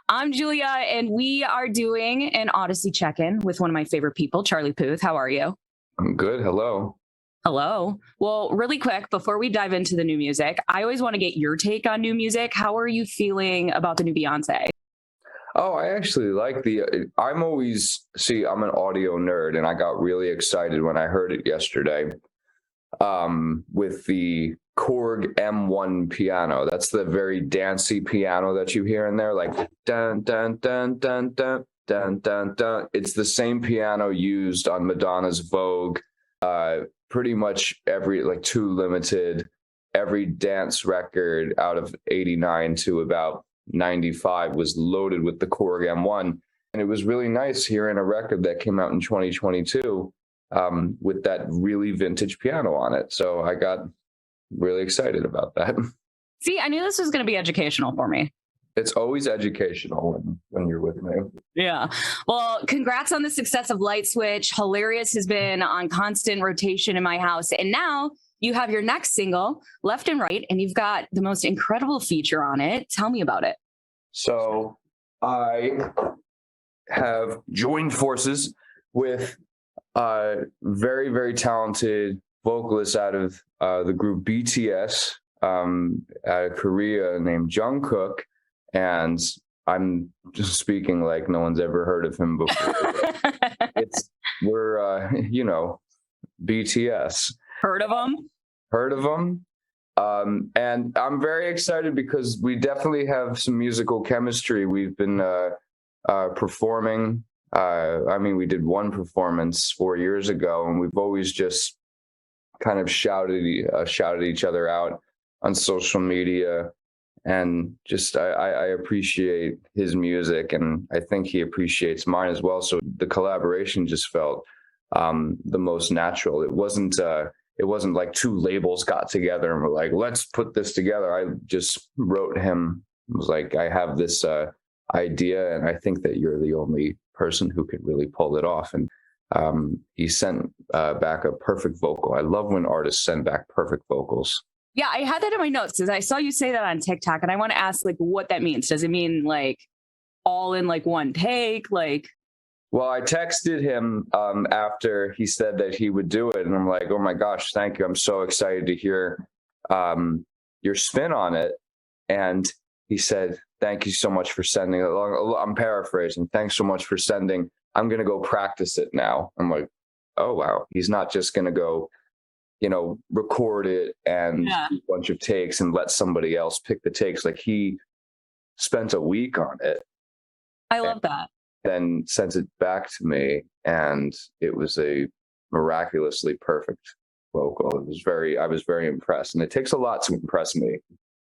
I'm Julia, and we are doing an Odyssey check-in with one of my favorite people, Charlie Puth. How are you? I'm good. Hello. Hello. Well, really quick, before we dive into the new music, I always want to get your take on new music. How are you feeling about the new Beyonce? Oh, I actually like I'm an audio nerd, and I got really excited when I heard it yesterday with the Korg M1 piano. That's the very dancey piano that you hear in there, like dun, dun, dun, dun, dun, dun, dun, dun. It's the same piano used on Madonna's Vogue. Pretty much every, like Too Limited, every dance record out of 89 to about 95 was loaded with the Korg M1. And it was really nice hearing a record that came out in 2022 with that really vintage piano on it. So I got really excited about that. See, I knew this was going to be educational for me. It's always educational when you're with me. Yeah. Well, congrats on the success of Light Switch. Hilarious has been on constant rotation in my house. And now you have your next single, Left and Right, and you've got the most incredible feature on it. Tell me about it. So I have joined forces with a very, very talented vocalist out of the group BTS out of Korea named Jungkook. And I'm just speaking like no one's ever heard of him before. We're BTS. Heard of them? Heard of them. And I'm very excited because we definitely have some musical chemistry. We've been performing. We did one performance 4 years ago, and we've always just kind of shouted each other out on social media. And just I appreciate his music, and I think he appreciates mine as well. So the collaboration just felt the most natural. It wasn't like two labels got together and were like, let's put this together. I just wrote him. It was like, I have this idea, and I think that you're the only person who could really pull it off. And he sent back a perfect vocal. I love when artists send back perfect vocals. Yeah, I had that in my notes because I saw you say that on TikTok, and I want to ask like what that means. Does it mean like all in like one take? Like, well, I texted him after he said that he would do it, and I'm like, oh my gosh, thank you. I'm so excited to hear your spin on it. And he said, thank you so much for sending it along. I'm paraphrasing. Thanks so much for sending. I'm going to go practice it now. I'm like, oh, wow. He's not just going to go, record it and do a bunch of takes and let somebody else pick the takes. Like, he spent a week on it. I love that. Then sent it back to me, and it was a miraculously perfect vocal. I was very impressed, and it takes a lot to impress me.